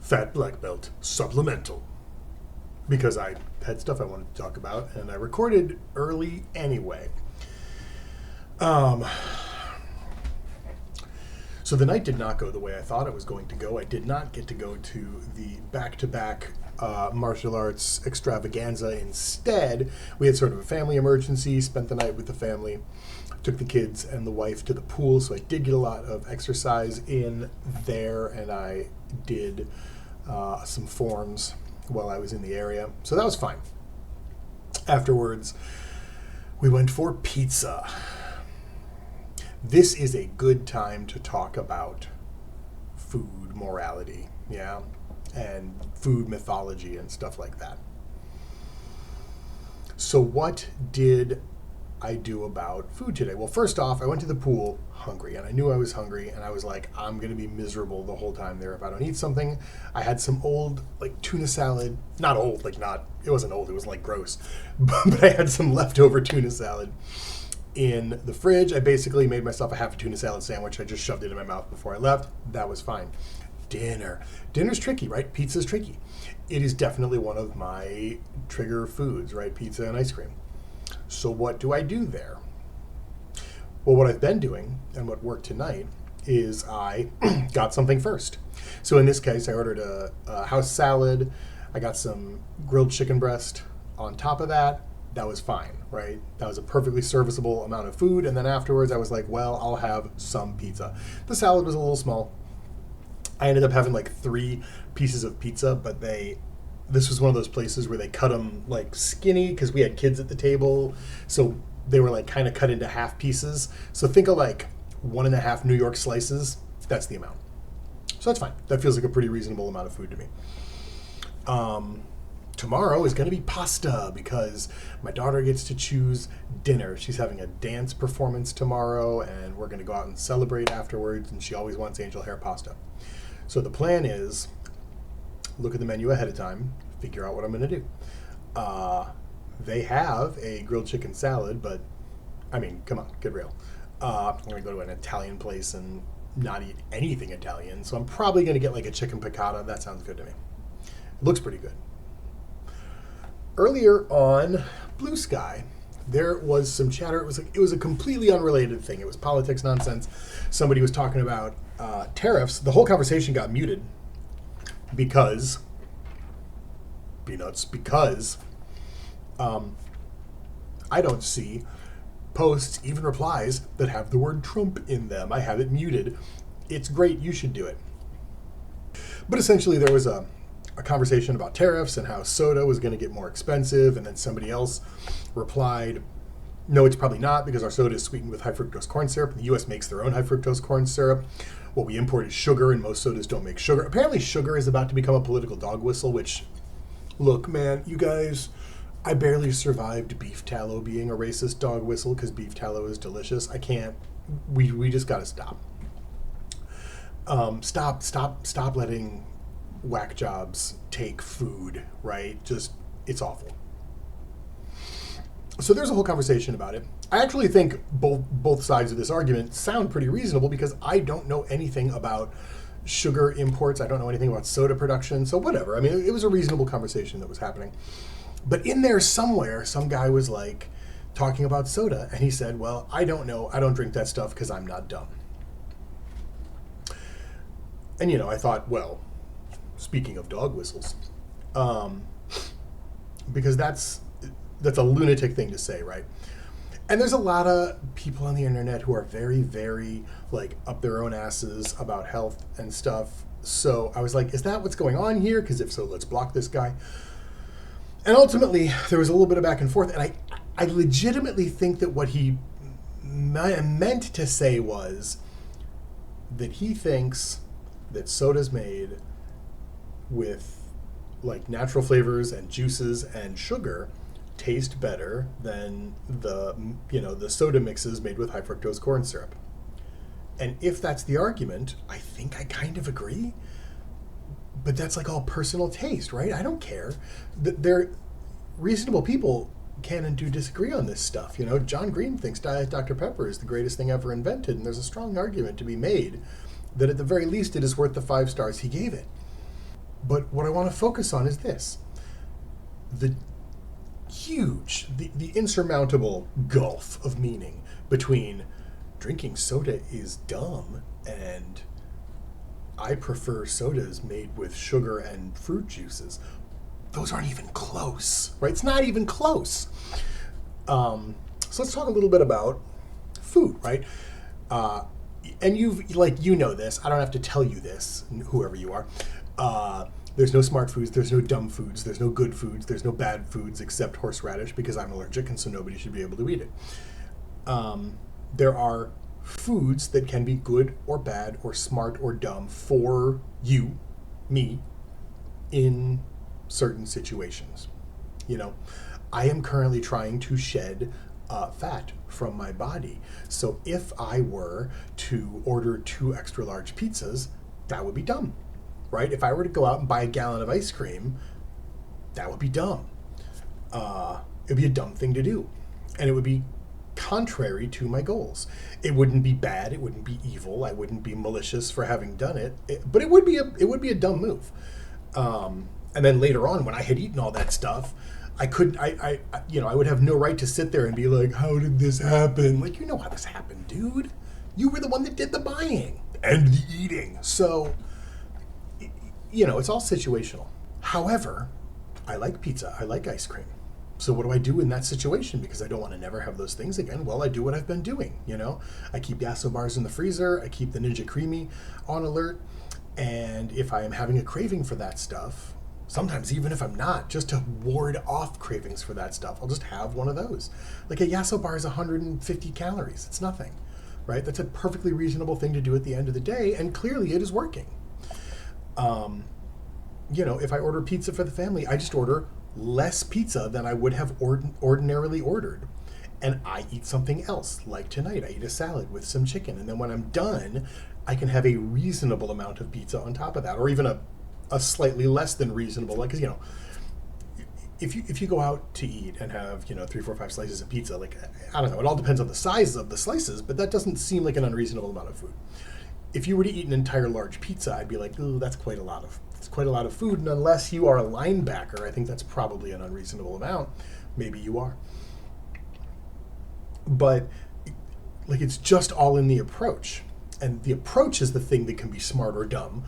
Fat Black Belt Supplemental. Because I had stuff I wanted to talk about, and I recorded early anyway. So the night did not go the way I thought it was going to go. I did not get to go to the back-to-back martial arts extravaganza. Instead, we had sort of a family emergency, spent the night with the family, took the kids and the wife to the pool, so I did get a lot of exercise in there, and I did some forms while I was in the area. So that was fine. Afterwards, we went for pizza. This is a good time to talk about food morality, yeah, and food mythology and stuff like that. So what did I do about food today? Well, first off, I went to the pool hungry, and I knew I was hungry, and I was like, I'm going to be miserable the whole time there if I don't eat something. I had some old, tuna salad. Not old, it wasn't old, it was, gross. But I had some leftover tuna salad in the fridge. I basically made myself a half a tuna salad sandwich. I just shoved it in my mouth before I left. That was fine. Dinner's tricky, right? Pizza's tricky. It is definitely one of my trigger foods, right? Pizza and ice cream. So what do I do there? Well, what I've been doing and what worked tonight is I got something first. So in this case, I ordered a house salad. I got some grilled chicken breast on top of that. That was fine, right? That was a perfectly serviceable amount of food. And then afterwards, I was like, well, I'll have some pizza. The salad was a little small. I ended up having 3 pieces of pizza, but this was one of those places where they cut them skinny because we had kids at the table. So they were kind of cut into half pieces. So think of 1.5 New York slices. That's the amount. So that's fine. That feels like a pretty reasonable amount of food to me. Tomorrow is going to be pasta because my daughter gets to choose dinner. She's having a dance performance tomorrow, and we're going to go out and celebrate afterwards, and she always wants angel hair pasta. So the plan is look at the menu ahead of time, figure out what I'm going to do. They have a grilled chicken salad, but, I mean, come on, get real. I'm going to go to an Italian place and not eat anything Italian, so I'm probably going to get a chicken piccata. That sounds good to me. It looks pretty good. Earlier on Blue Sky, there was some chatter. It was a completely unrelated thing. It was politics nonsense. Somebody was talking about tariffs. The whole conversation got muted because I don't see posts, even replies, that have the word Trump in them. I have it muted. It's great. You should do it. But essentially, there was a conversation about tariffs and how soda was going to get more expensive, and then somebody else replied, no, it's probably not, because our soda is sweetened with high fructose corn syrup. The U.S. makes their own high fructose corn syrup. What we import is sugar, and most sodas don't make sugar. Apparently sugar is about to become a political dog whistle, which, look, man, you guys, I barely survived beef tallow being a racist dog whistle because beef tallow is delicious. I can't, we just got to stop. Stop letting whack jobs take food, right? It's awful. So there's a whole conversation about it. I actually think both sides of this argument sound pretty reasonable because I don't know anything about sugar imports. I don't know anything about soda production. So whatever. I mean, it was a reasonable conversation that was happening. But in there somewhere, some guy was talking about soda, and he said, well, I don't know. I don't drink that stuff because I'm not dumb. And, I thought, well, speaking of dog whistles, because that's a lunatic thing to say, right? And there's a lot of people on the internet who are very, very, up their own asses about health and stuff. So I was like, is that what's going on here? Because if so, let's block this guy. And ultimately, there was a little bit of back and forth, and I legitimately think that what he meant to say was that he thinks that soda's made with natural flavors and juices and sugar taste better than the soda mixes made with high fructose corn syrup. And if that's the argument, I think I kind of agree. But that's all personal taste, right? I don't care. They're reasonable people can and do disagree on this stuff. John Green thinks Diet Dr. Pepper is the greatest thing ever invented, and there's a strong argument to be made that at the very least it is worth the 5 stars he gave it. But what I want to focus on is this: the the insurmountable gulf of meaning between drinking soda is dumb and I prefer sodas made with sugar and fruit juices. Those aren't even close, right? It's not even close. So let's talk a little bit about food, right? And you know this. I don't have to tell you this, whoever you are. There's no smart foods. There's no dumb foods. There's no good foods. There's no bad foods except horseradish because I'm allergic, and so nobody should be able to eat it. There are foods that can be good or bad or smart or dumb for you, me, in certain situations. You know, I am currently trying to shed fat from my body. So if I were to order 2 extra large pizzas, that would be dumb, right? If I were to go out and buy a gallon of ice cream, that would be dumb. It would be a dumb thing to do. And it would be contrary to my goals. It wouldn't be bad. It wouldn't be evil. I wouldn't be malicious for having done it. But it would be a dumb move. And then later on, when I had eaten all that stuff, I couldn't. I would have no right to sit there and be like, "How did this happen?" Like, you know how this happened, dude. You were the one that did the buying and the eating. So, it's all situational. However, I like pizza. I like ice cream. So what do I do in that situation? Because I don't want to never have those things again. Well, I do what I've been doing, I keep Yasso bars in the freezer. I keep the Ninja Creamy on alert. And if I am having a craving for that stuff, sometimes even if I'm not, just to ward off cravings for that stuff, I'll just have one of those. Like a Yasso bar is 150 calories. It's nothing, right? That's a perfectly reasonable thing to do at the end of the day. And clearly it is working. If I order pizza for the family, I just order less pizza than I would have ordinarily ordered. And I eat something else. Like tonight, I eat a salad with some chicken. And then when I'm done, I can have a reasonable amount of pizza on top of that, or even a slightly less than reasonable. Like, because, if you go out to eat and have, 3, 4, 5 slices of pizza, like, I don't know, it all depends on the size of the slices, but that doesn't seem like an unreasonable amount of food. If you were to eat an entire large pizza, I'd be like, ooh, that's quite a lot of food. And unless you are a linebacker, I think that's probably an unreasonable amount. Maybe you are. But like, it's just all in the approach. And the approach is the thing that can be smart or dumb.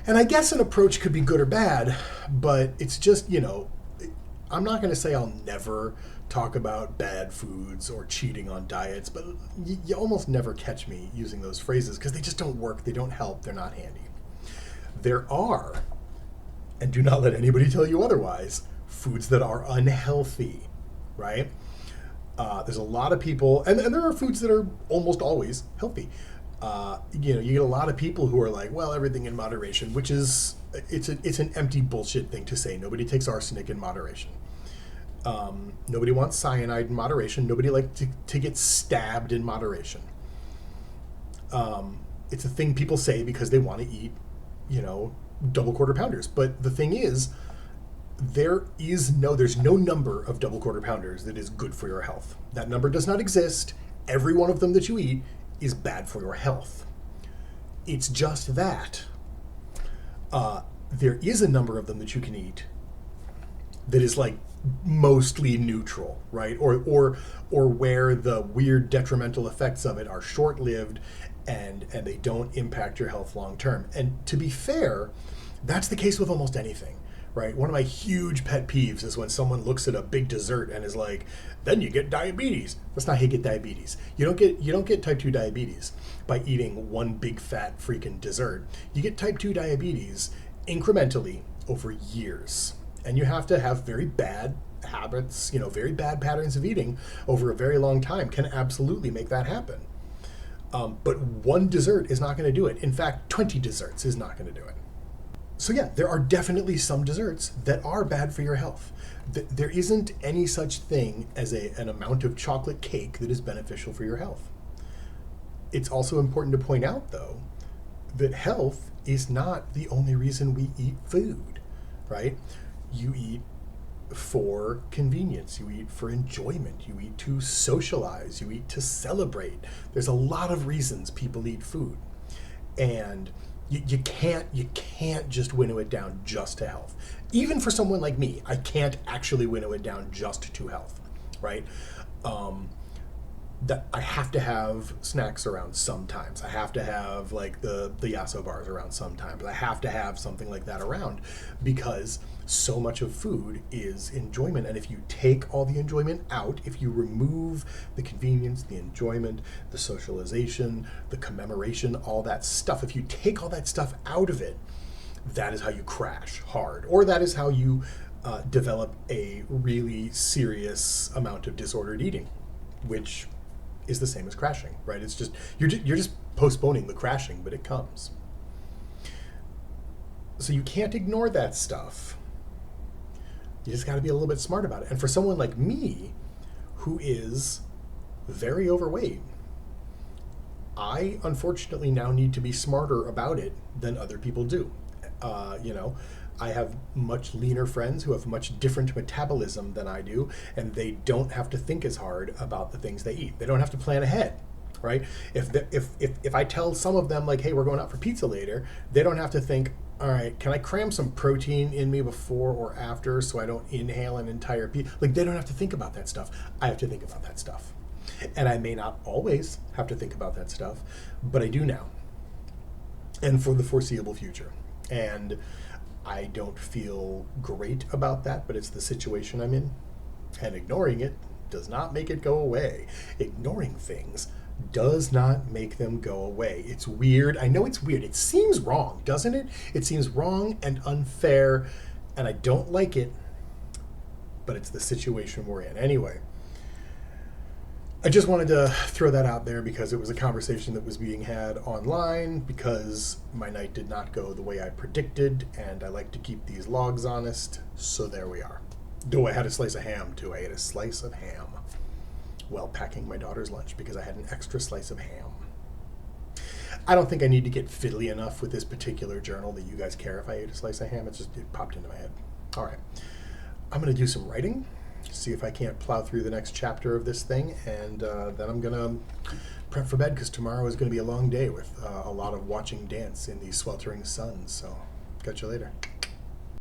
And I guess an approach could be good or bad, but it's just, I'm not going to say I'll never talk about bad foods or cheating on diets, but you almost never catch me using those phrases because they just don't work, they don't help, they're not handy. There are, and do not let anybody tell you otherwise, foods that are unhealthy, right? There's a lot of people, and there are foods that are almost always healthy. You get a lot of people who are like, well, everything in moderation, which is, it's an empty bullshit thing to say. Nobody takes arsenic in moderation. Nobody wants cyanide in moderation. Nobody likes to get stabbed in moderation. It's a thing people say because they want to eat, double quarter pounders. But the thing is, there's no number of double quarter pounders that is good for your health. That number does not exist. Every one of them that you eat is bad for your health. It's just that there is a number of them that you can eat that is like mostly neutral, right? Or where the weird detrimental effects of it are short-lived and they don't impact your health long term. And to be fair, that's the case with almost anything. Right? One of my huge pet peeves is when someone looks at a big dessert and is like, then you get diabetes. That's not how you get diabetes. You don't get type 2 diabetes by eating one big fat freaking dessert. You get type 2 diabetes incrementally over years. And you have to have very bad habits, very bad patterns of eating over a very long time can absolutely make that happen. But one dessert is not going to do it. In fact, 20 desserts is not going to do it. So yeah, there are definitely some desserts that are bad for your health. There isn't any such thing as an amount of chocolate cake that is beneficial for your health. It's also important to point out, though, that health is not the only reason we eat food, right? You eat for convenience, you eat for enjoyment, you eat to socialize, you eat to celebrate. There's a lot of reasons people eat food. And You can't just winnow it down just to health. Even for someone like me, I can't actually winnow it down just to health, right? Um, that I have to have snacks around sometimes. I have to have like the Yasso bars around sometimes. I have to have something like that around because so much of food is enjoyment. And if you take all the enjoyment out, if you remove the convenience, the enjoyment, the socialization, the commemoration, all that stuff, if you take all that stuff out of it, that is how you crash hard, or that is how you develop a really serious amount of disordered eating, which is the same as crashing, right? It's just you're just postponing the crashing, but it comes. So you can't ignore that stuff. You just got to be a little bit smart about it. And for someone like me, who is very overweight, I unfortunately now need to be smarter about it than other people do. You know, I have much leaner friends who have much different metabolism than I do, and they don't have to think as hard about the things they eat. They don't have to plan ahead, right? If I tell some of them like, hey, we're going out for pizza later, they don't have to think, all right, can I cram some protein in me before or after so I don't inhale an entire pizza? Like, they don't have to think about that stuff. I have to think about that stuff. And I may not always have to think about that stuff, but I do now. And for the foreseeable future. And I don't feel great about that, but it's the situation I'm in. And ignoring it does not make it go away. Ignoring things does not make them go away. It's weird. I know it's weird. It seems wrong, doesn't it? It seems wrong and unfair, and I don't like it, but it's the situation we're in. Anyway, I just wanted to throw that out there because it was a conversation that was being had online, because my night did not go the way I predicted, and I like to keep these logs honest, so there we are. Though I had a slice of ham, too. I ate a slice of ham while packing my daughter's lunch because I had an extra slice of ham. I don't think I need to get fiddly enough with this particular journal that you guys care if I ate a slice of ham. It popped into my head. All right. I'm going to do some writing, see if I can't plow through the next chapter of this thing, and then I'm going to prep for bed because tomorrow is going to be a long day with a lot of watching dance in the sweltering sun. So, catch you later.